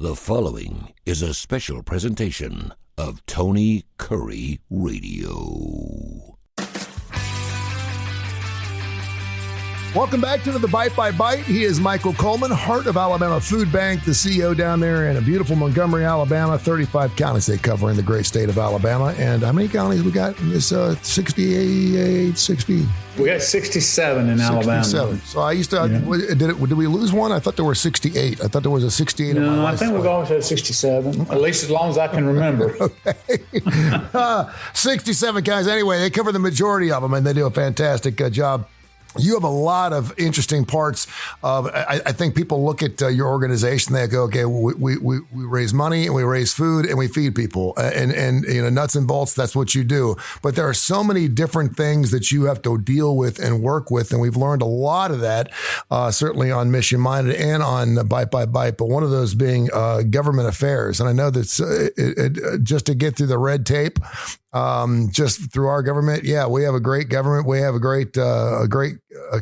The following is a special presentation of Tony Kurre Radio. Welcome back to the Bite by Bite. He is Michael Coleman, Heart of Alabama Food Bank, the CEO down there in a beautiful Montgomery, Alabama. 35 counties they cover in the great state of Alabama. And how many counties we got in this 68, 60? We got 67 in Alabama. 67. So I used to, did we lose one? I thought there were 68. I thought there was a 68 in my life. I think we've always had 67, at least as long as I can remember. Okay. 67 counties. Anyway, they cover the majority of them, and they do a fantastic job. You have a lot of interesting parts of, I think people look at your organization, they go, okay, we raise money and we raise food and we feed people and you know, nuts and bolts, that's what you do. But there are so many different things that you have to deal with and work with. And we've learned a lot of that, certainly on Mission Minded and on Bite by Bite, but one of those being government affairs. And I know that just to get through the red tape, just through our government. Yeah, we have a great government. We have a great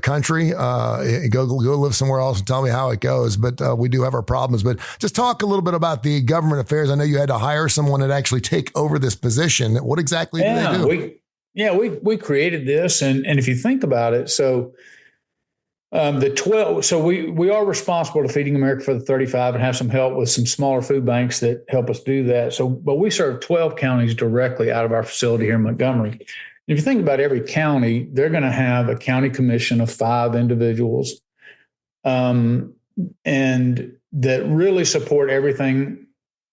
country. Go live somewhere else and tell me how it goes. But we do have our problems. But just talk a little bit about the government affairs. I know you had to hire someone to actually take over this position. What exactly do they do? We created this, and if you think about it, so the 12. So we are responsible to Feeding America for the 35 and have some help with some smaller food banks that help us do that. So, but we serve 12 counties directly out of our facility here in Montgomery. And if you think about every county, they're going to have a county commission of 5 individuals, and that really support everything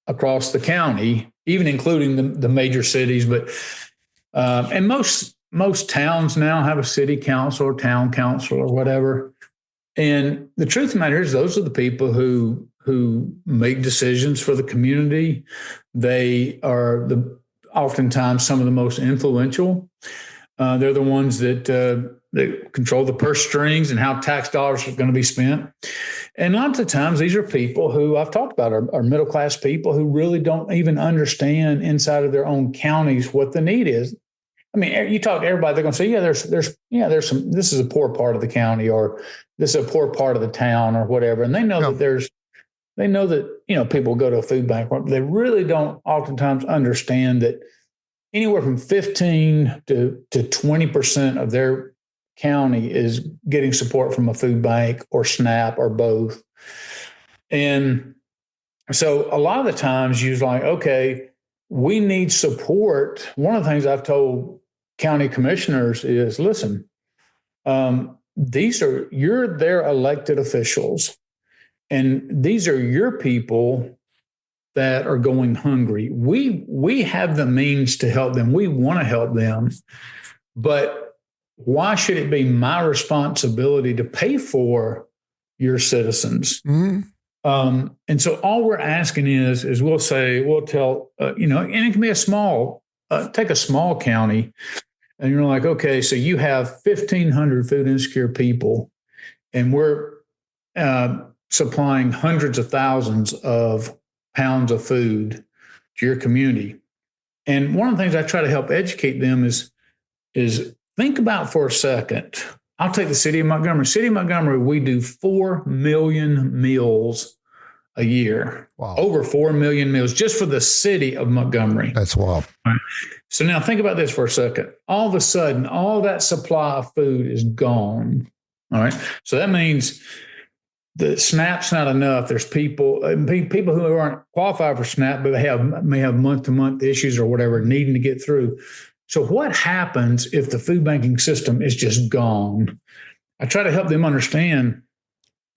across the county, even including the major cities. But and most towns now have a city council or town council or whatever. And the truth of the matter is those are the people who make decisions for the community. They are oftentimes some of the most influential. They're the ones that control the purse strings and how tax dollars are going to be spent. And lots of times these are people who I've talked about are middle-class people who really don't even understand inside of their own counties what the need is. I mean, you talk to everybody, they're going to say, there's some, this is a poor part of the county, or this is a poor part of the town, or whatever. And they know that people go to a food bank. They really don't oftentimes understand that anywhere from 15 to 20% of their county is getting support from a food bank or SNAP or both. And so a lot of the times you're like, okay, we need support. One of the things I've told county commissioners is, listen, you're their elected officials, and these are your people that are going hungry. We have the means to help them. We want to help them, but why should it be my responsibility to pay for your citizens? Mm-hmm. And so all we're asking is we'll tell, and it can be take a small county, and you're like, okay, so you have 1,500 food insecure people, and we're supplying hundreds of thousands of pounds of food to your community. And one of the things I try to help educate them is think about for a second. I'll take the city of Montgomery. City of Montgomery, we do 4 million meals a year. Wow. Over 4 million meals just for the city of Montgomery. That's wild. Right. So now think about this for a second. All of a sudden, all that supply of food is gone. All right. So that means the SNAP's not enough. There's people who aren't qualified for SNAP, but they may have month-to-month issues or whatever needing to get through. So what happens if the food banking system is just gone? I try to help them understand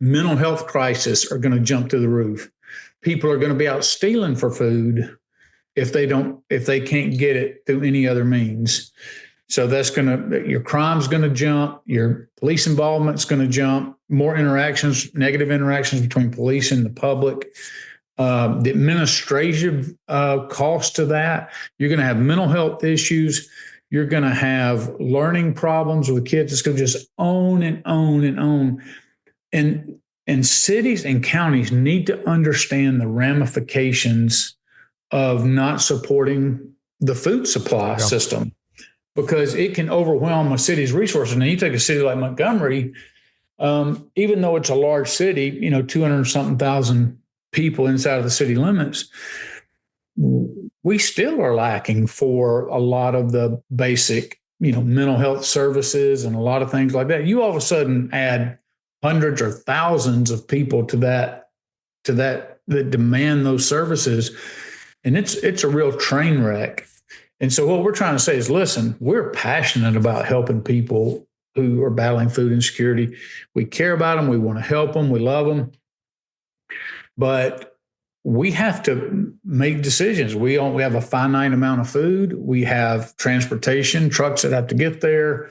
mental health crises are going to jump through the roof. People are going to be out stealing for food if they can't get it through any other means. So your crime's going to jump, your police involvement's going to jump, more interactions, negative interactions between police and the public. The administrative cost to that, you're going to have mental health issues. You're going to have learning problems with kids. It's going to just own and own and own. And cities and counties need to understand the ramifications of not supporting the food supply system, because it can overwhelm a city's resources. Now, you take a city like Montgomery, even though it's a large city, 200 something thousand people inside of the city limits, we still are lacking for a lot of the basic, mental health services and a lot of things like that. You all of a sudden add hundreds or thousands of people to that that demand those services, and it's a real train wreck. And so what we're trying to say is, listen, we're passionate about helping people who are battling food insecurity. We care about them. We want to help them. We love them. But we have to make decisions. We have a finite amount of food. We have transportation, trucks that have to get there,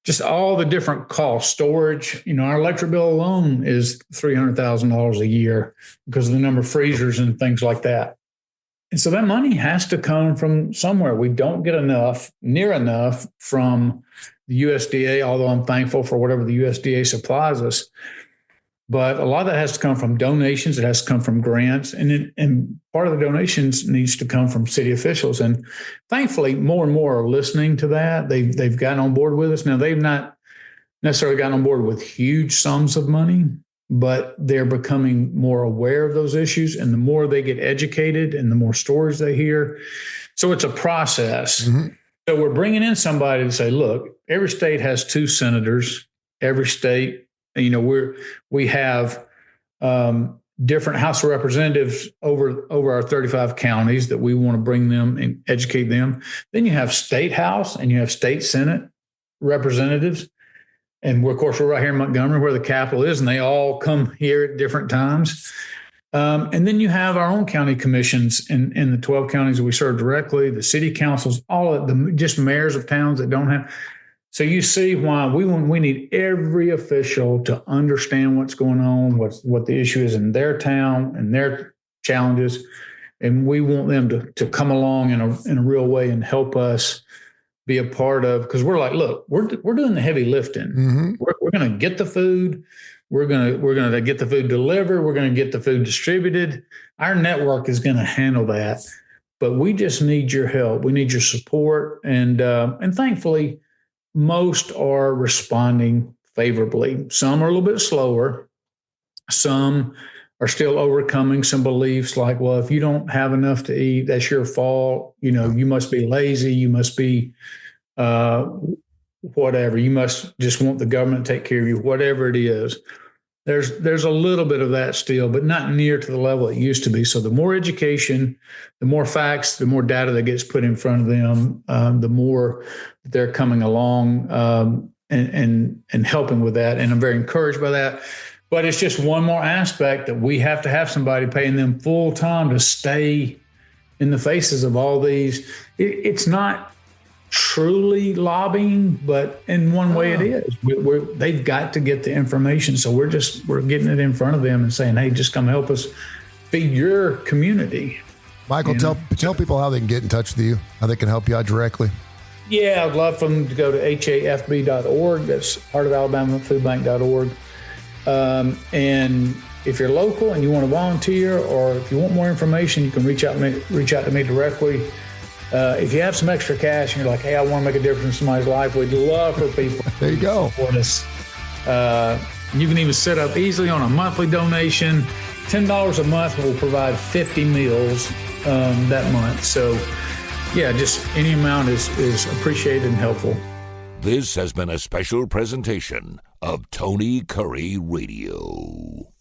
just all the different costs, storage. Our electric bill alone is $300,000 a year because of the number of freezers and things like that. And so that money has to come from somewhere. We don't get near enough from the USDA, although I'm thankful for whatever the USDA supplies us. But a lot of that has to come from donations. It has to come from grants. And part of the donations needs to come from city officials. And thankfully, more and more are listening to that. They've gotten on board with us. Now, they've not necessarily gotten on board with huge sums of money, but they're becoming more aware of those issues. And the more they get educated and the more stories they hear. So it's a process. Mm-hmm. So we're bringing in somebody to say, look, every state has 2 senators. Every state, we have different House of Representatives over our 35 counties that we want to bring them and educate them. Then you have state House and you have state Senate representatives. And of course, we're right here in Montgomery where the Capitol is, and they all come here at different times. And then you have our own county commissions in the 12 counties that we serve directly, the city councils, all of them, just mayors of towns that don't have. So you see why we need every official to understand what's going on, what the issue is in their town and their challenges. And we want them to come along in a real way and help us be a part of, because we're like, look, we're doing the heavy lifting. Mm-hmm. We're going to get the food. We're going to get the food delivered. We're going to get the food distributed. Our network is going to handle that, but we just need your help. We need your support, and thankfully, most are responding favorably. Some are a little bit slower. Some are still overcoming some beliefs like, well, if you don't have enough to eat, that's your fault. You must be lazy. You must be whatever. You must just want the government to take care of you, whatever it is. There's a little bit of that still, but not near to the level it used to be. So the more education, the more facts, the more data that gets put in front of them, the more they're coming along and helping with that. And I'm very encouraged by that. But it's just one more aspect that we have to have somebody paying them full time to stay in the faces of all these. It's not truly lobbying, but in one way it is. They've got to get the information. So we're getting it in front of them and saying, hey, just come help us feed your community. Michael, tell people how they can get in touch with you, how they can help you out directly. Yeah, I'd love for them to go to hafb.org. That's Heart of Alabama Foodbank.org. And if you're local and you want to volunteer, or if you want more information, you can reach out to me directly. If you have some extra cash and you're like, hey, I want to make a difference in somebody's life, we'd love for people there you go. Support us. You can even set up easily on a monthly donation. $10 a month will provide 50 meals that month. So, yeah, just any amount is appreciated and helpful. This has been a special presentation of Tony Kurre Radio.